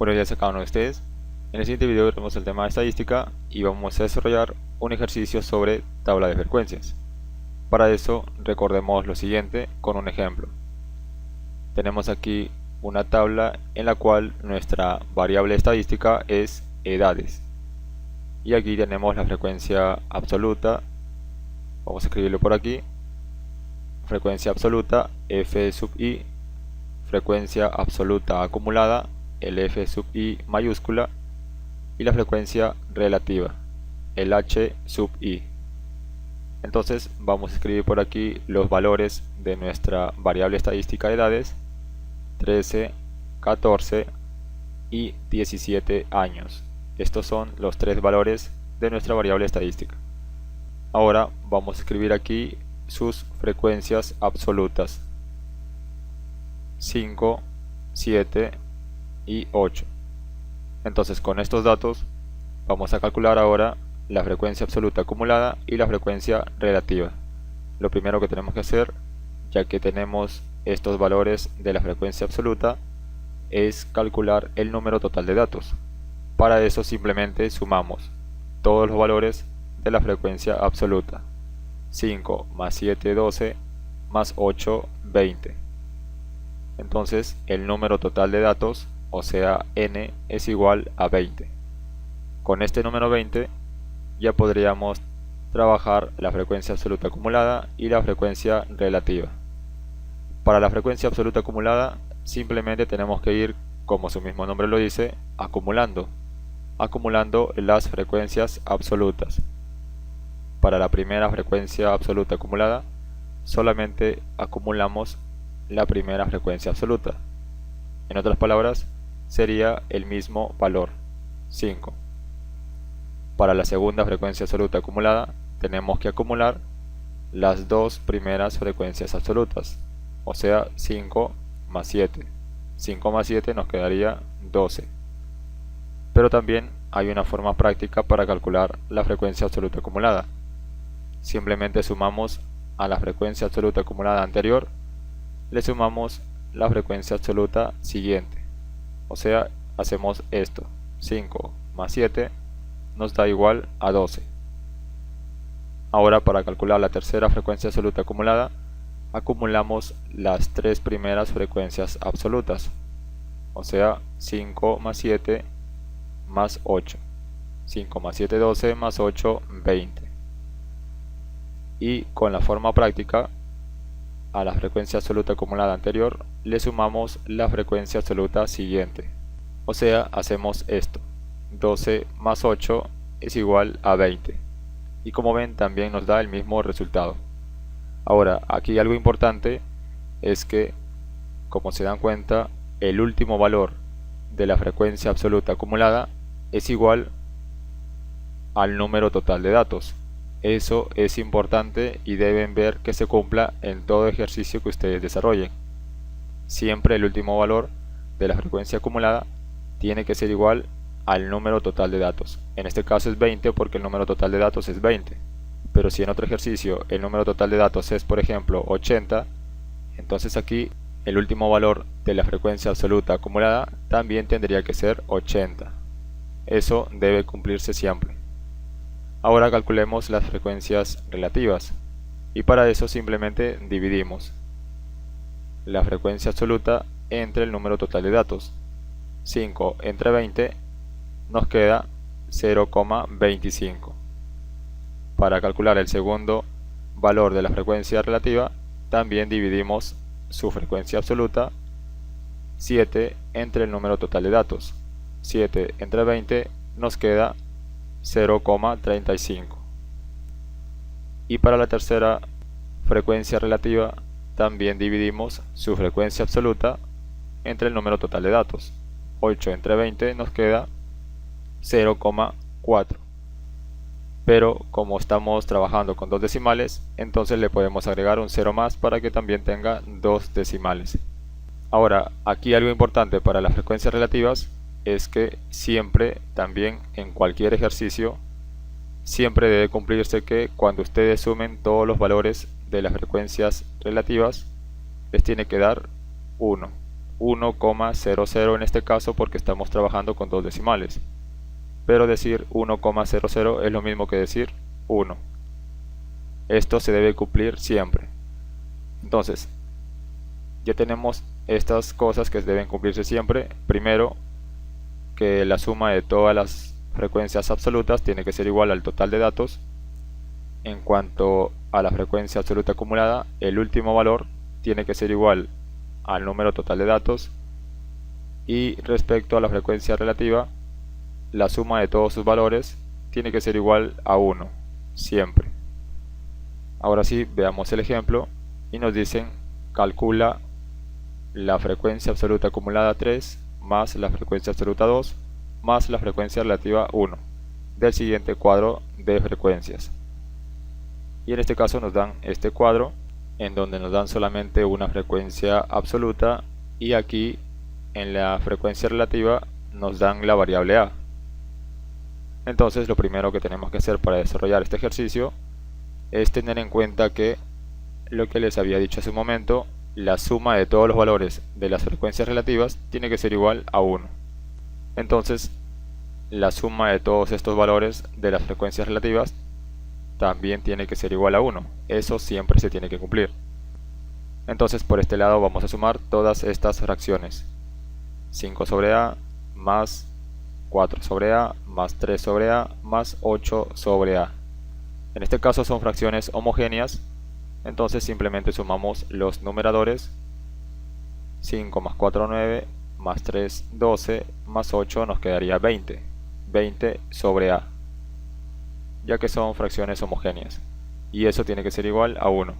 Buenos días a cada uno de ustedes. En el siguiente video veremos el tema de estadística y vamos a desarrollar un ejercicio sobre tabla de frecuencias. Para eso recordemos lo siguiente con un ejemplo. Tenemos aquí una tabla en la cual nuestra variable estadística es edades. Y aquí tenemos la frecuencia absoluta. Vamos a escribirlo por aquí. Frecuencia absoluta f sub i, frecuencia absoluta acumulada, el f sub i mayúscula, y la frecuencia relativa, el h sub i. Entonces vamos a escribir por aquí los valores de nuestra variable estadística de edades: 13, 14 y 17 años. Estos son los tres valores de nuestra variable estadística. Ahora vamos a escribir aquí sus frecuencias absolutas: 5, 7 y 8. Entonces con estos datos vamos a calcular ahora la frecuencia absoluta acumulada y la frecuencia relativa. Lo primero que tenemos que hacer, ya que tenemos estos valores de la frecuencia absoluta, es calcular el número total de datos. Para eso simplemente sumamos todos los valores de la frecuencia absoluta: 5 más 7, 12, más 8, 20. Entonces el número total de datos, o sea n, es igual a 20. Con este número 20 ya podríamos trabajar la frecuencia absoluta acumulada y la frecuencia relativa. Para la frecuencia absoluta acumulada simplemente tenemos que ir, como su mismo nombre lo dice, acumulando las frecuencias absolutas. Para la primera frecuencia absoluta acumulada solamente acumulamos la primera frecuencia absoluta. En otras palabras, sería el mismo valor, 5. Para la segunda frecuencia absoluta acumulada tenemos que acumular las dos primeras frecuencias absolutas, o sea 5 más 7. 5 más 7 nos quedaría 12. Pero también hay una forma práctica para calcular la frecuencia absoluta acumulada. Simplemente sumamos a la frecuencia absoluta acumulada anterior, le sumamos la frecuencia absoluta siguiente. O sea, hacemos esto: 5 más 7 nos da igual a 12. Ahora, para calcular la tercera frecuencia absoluta acumulada, acumulamos las tres primeras frecuencias absolutas. O sea, 5 más 7 más 8. 5 más 7, 12, más 8, 20. Y con la forma práctica, a la frecuencia absoluta acumulada anterior le sumamos la frecuencia absoluta siguiente. O sea, hacemos esto: 12 más 8 es igual a 20. Y como ven, también nos da el mismo resultado. Ahora, aquí algo importante es que, como se dan cuenta, el último valor de la frecuencia absoluta acumulada es igual al número total de datos. Eso es importante y deben ver que se cumpla en todo ejercicio que ustedes desarrollen. Siempre el último valor de la frecuencia acumulada tiene que ser igual al número total de datos. En este caso es 20 porque el número total de datos es 20. Pero si en otro ejercicio el número total de datos es, por ejemplo, 80, entonces aquí el último valor de la frecuencia absoluta acumulada también tendría que ser 80. Eso debe cumplirse siempre. Ahora calculemos las frecuencias relativas, y para eso simplemente dividimos la frecuencia absoluta entre el número total de datos. 5 entre 20 nos queda 0,25. Para calcular el segundo valor de la frecuencia relativa, también dividimos su frecuencia absoluta, 7 entre el número total de datos. 7 entre 20 nos queda 0,35. Y para la tercera frecuencia relativa también dividimos su frecuencia absoluta entre el número total de datos. 8 entre 20 nos queda 0,4. Pero como estamos trabajando con dos decimales, entonces le podemos agregar un 0 más para que también tenga dos decimales. Ahora, aquí algo importante para las frecuencias relativas es que siempre, también en cualquier ejercicio, siempre debe cumplirse que cuando ustedes sumen todos los valores de las frecuencias relativas, les tiene que dar 1. 1,00 en este caso porque estamos trabajando con dos decimales. Pero decir 1,00 es lo mismo que decir 1. Esto se debe cumplir siempre. Entonces, ya tenemos estas cosas que deben cumplirse siempre. Primero, que la suma de todas las frecuencias absolutas tiene que ser igual al total de datos. En cuanto a la frecuencia absoluta acumulada, el último valor tiene que ser igual al número total de datos. Y respecto a la frecuencia relativa, la suma de todos sus valores tiene que ser igual a 1, siempre. Ahora sí, veamos el ejemplo y nos dicen: calcula la frecuencia absoluta acumulada 3 más la frecuencia absoluta 2 más la frecuencia relativa 1 del siguiente cuadro de frecuencias. Y en este caso nos dan este cuadro en donde nos dan solamente una frecuencia absoluta, y aquí en la frecuencia relativa nos dan la variable a. Entonces lo primero que tenemos que hacer para desarrollar este ejercicio es tener en cuenta que lo que les había dicho hace un momento, la suma de todos los valores de las frecuencias relativas tiene que ser igual a 1. Entonces la suma de todos estos valores de las frecuencias relativas también tiene que ser igual a 1. Eso siempre se tiene que cumplir. Entonces por este lado vamos a sumar todas estas fracciones: 5 sobre a más 4 sobre a más 3 sobre a más 8 sobre a. En este caso son fracciones homogéneas, entonces simplemente sumamos los numeradores. 5 más 4 9 más 3 12 más 8 nos quedaría 20 sobre a, ya que son fracciones homogéneas, y eso tiene que ser igual a 1.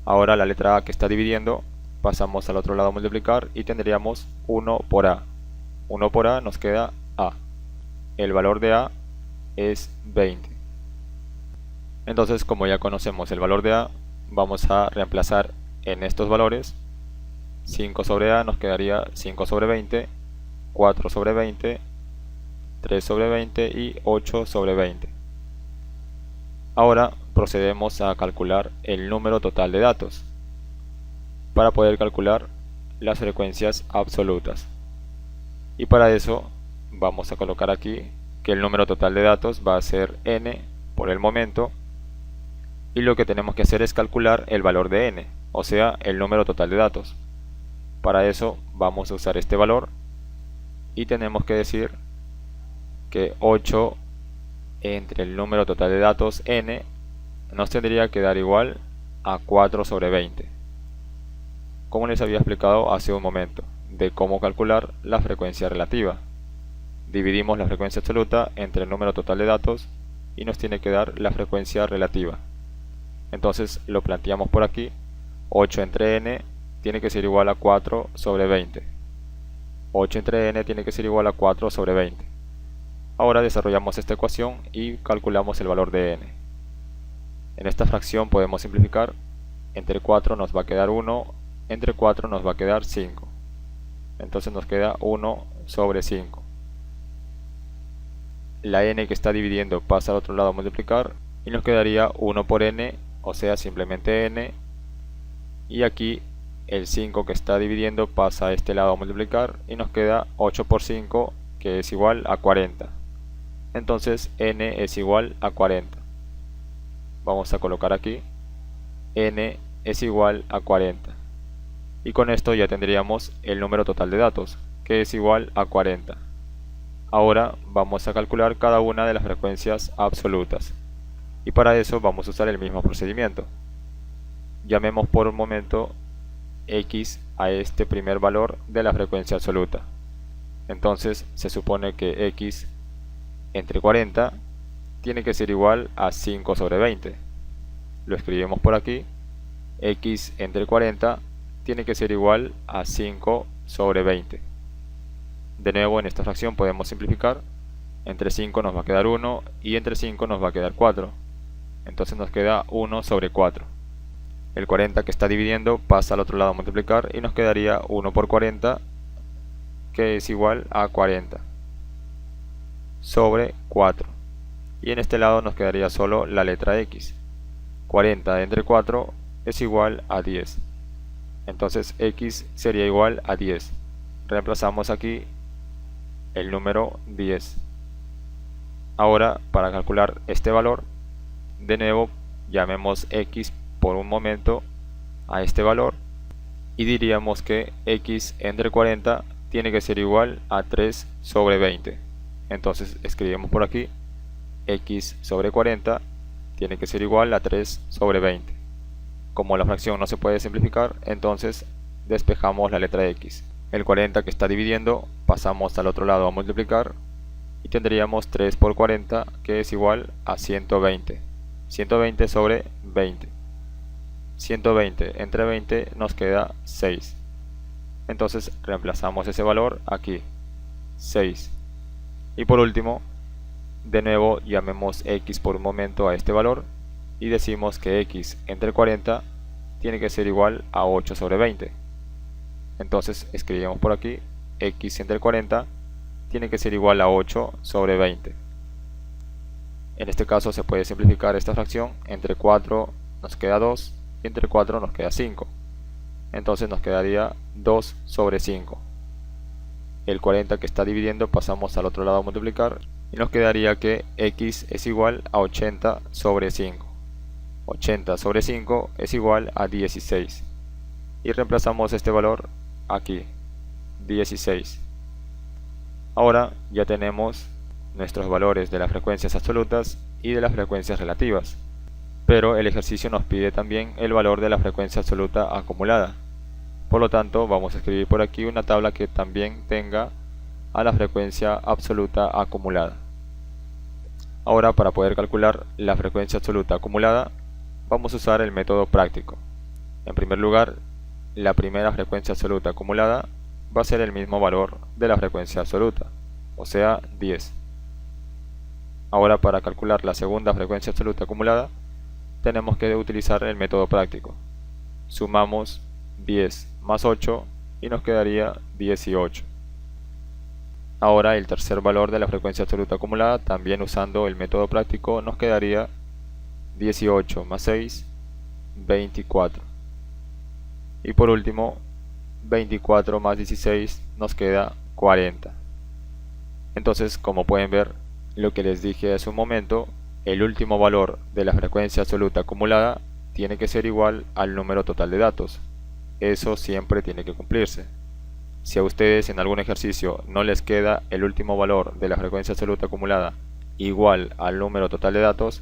Ahora la letra a que está dividiendo pasamos al otro lado a multiplicar y tendríamos 1 por a. 1 por a nos queda a. El valor de a es 20. Entonces, como ya conocemos el valor de a, vamos a reemplazar en estos valores. 5 sobre a nos quedaría 5 sobre 20, 4 sobre 20, 3 sobre 20 y 8 sobre 20. Ahora procedemos a calcular el número total de datos para poder calcular las frecuencias absolutas. Y para eso vamos a colocar aquí que el número total de datos va a ser n por el momento, y lo que tenemos que hacer es calcular el valor de n, o sea, el número total de datos. Para eso vamos a usar este valor y tenemos que decir que 8 entre el número total de datos n nos tendría que dar igual a 4 sobre 20, como les había explicado hace un momento de cómo calcular la frecuencia relativa. Dividimos la frecuencia absoluta entre el número total de datos y nos tiene que dar la frecuencia relativa. Entonces lo planteamos por aquí: 8 entre n tiene que ser igual a 4 sobre 20. 8 entre n tiene que ser igual a 4 sobre 20. Ahora desarrollamos esta ecuación y calculamos el valor de n. En esta fracción podemos simplificar. Entre 4 nos va a quedar 1, entre 4 nos va a quedar 5. Entonces nos queda 1 sobre 5. La n que está dividiendo pasa al otro lado a multiplicar y nos quedaría 1 por n, o sea, simplemente n. Y aquí el 5 que está dividiendo pasa a este lado a multiplicar y nos queda 8 por 5, que es igual a 40. Entonces n es igual a 40. Vamos a colocar aquí n es igual a 40. Y con esto ya tendríamos el número total de datos, que es igual a 40. Ahora vamos a calcular cada una de las frecuencias absolutas. Y para eso vamos a usar el mismo procedimiento. Llamemos por un momento x a este primer valor de la frecuencia absoluta. Entonces se supone que x entre 40 tiene que ser igual a 5 sobre 20. Lo escribimos por aquí. X entre 40 tiene que ser igual a 5 sobre 20. De nuevo, en esta fracción podemos simplificar. Entre 5 nos va a quedar 1 y entre 5 nos va a quedar 4. Entonces nos queda 1 sobre 4. El 40 que está dividiendo pasa al otro lado a multiplicar y nos quedaría 1 por 40, que es igual a 40 sobre 4. Y en este lado nos quedaría solo la letra x. 40 entre 4 es igual a 10. Entonces x sería igual a 10. Reemplazamos aquí el número 10. Ahora, para calcular este valor, de nuevo llamemos x por un momento a este valor y diríamos que x entre 40 tiene que ser igual a 3 sobre 20. Entonces escribimos por aquí x sobre 40 tiene que ser igual a 3 sobre 20. Como la fracción no se puede simplificar, entonces despejamos la letra x. El 40 que está dividiendo pasamos al otro lado a multiplicar y tendríamos 3 por 40 que es igual a 120. 120 sobre 20. 120 entre 20 nos queda 6. Entonces reemplazamos ese valor aquí, 6. Y por último, de nuevo llamemos x por un momento a este valor y decimos que x entre 40 tiene que ser igual a 8 sobre 20. Entonces escribimos por aquí x entre 40 tiene que ser igual a 8 sobre 20. En este caso se puede simplificar esta fracción. Entre 4 nos queda 2 y entre 4 nos queda 5. Entonces nos quedaría 2 sobre 5. El 40 que está dividiendo pasamos al otro lado a multiplicar y nos quedaría que x es igual a 80 sobre 5. 80 sobre 5 es igual a 16. Y reemplazamos este valor aquí, 16. Ahora ya tenemos nuestros valores de las frecuencias absolutas y de las frecuencias relativas. Pero el ejercicio nos pide también el valor de la frecuencia absoluta acumulada. Por lo tanto, vamos a escribir por aquí una tabla que también tenga a la frecuencia absoluta acumulada. Ahora, para poder calcular la frecuencia absoluta acumulada, vamos a usar el método práctico. En primer lugar, la primera frecuencia absoluta acumulada va a ser el mismo valor de la frecuencia absoluta, o sea, 10. Ahora, para calcular la segunda frecuencia absoluta acumulada, tenemos que utilizar el método práctico. Sumamos 10 más 8 y nos quedaría 18. Ahora el tercer valor de la frecuencia absoluta acumulada, también usando el método práctico, nos quedaría 18 más 6, 24. Y por último, 24 más 16 nos queda 40. Entonces, como pueden ver, lo que les dije hace un momento, el último valor de la frecuencia absoluta acumulada tiene que ser igual al número total de datos. Eso siempre tiene que cumplirse. Si a ustedes en algún ejercicio no les queda el último valor de la frecuencia absoluta acumulada igual al número total de datos,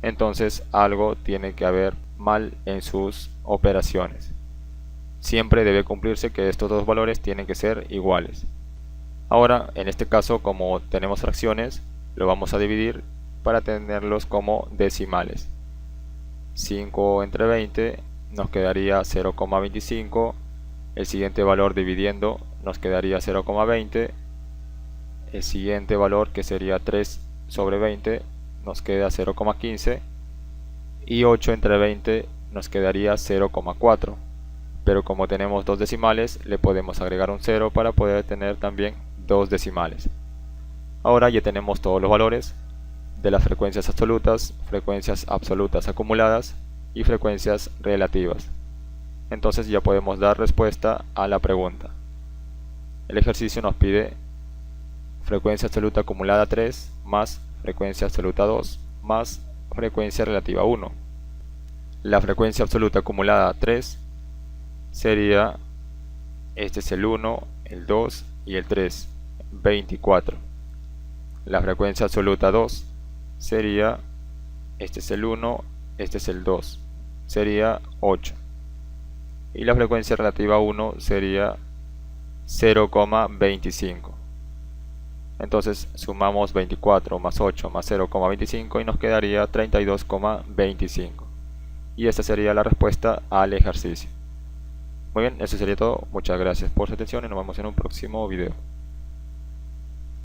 entonces algo tiene que haber mal en sus operaciones. Siempre debe cumplirse que estos dos valores tienen que ser iguales. Ahora, en este caso, como tenemos fracciones, lo vamos a dividir para tenerlos como decimales. 5 entre 20 nos quedaría 0,25. El siguiente valor dividiendo nos quedaría 0,20. El siguiente valor, que sería 3 sobre 20, nos queda 0,15. Y 8 entre 20 nos quedaría 0,4. Pero como tenemos dos decimales, le podemos agregar un 0 para poder tener también dos decimales. Ahora ya tenemos todos los valores de las frecuencias absolutas acumuladas y frecuencias relativas. Entonces ya podemos dar respuesta a la pregunta. El ejercicio nos pide frecuencia absoluta acumulada 3 más frecuencia absoluta 2 más frecuencia relativa 1. La frecuencia absoluta acumulada 3 sería, este es el 1, el 2 y el 3, 24. La frecuencia absoluta 2 sería, este es el 1, este es el 2, sería 8. Y la frecuencia relativa 1 sería 0,25. Entonces sumamos 24 más 8 más 0,25 y nos quedaría 32,25. Y esta sería la respuesta al ejercicio. Muy bien, eso sería todo. Muchas gracias por su atención y nos vemos en un próximo video.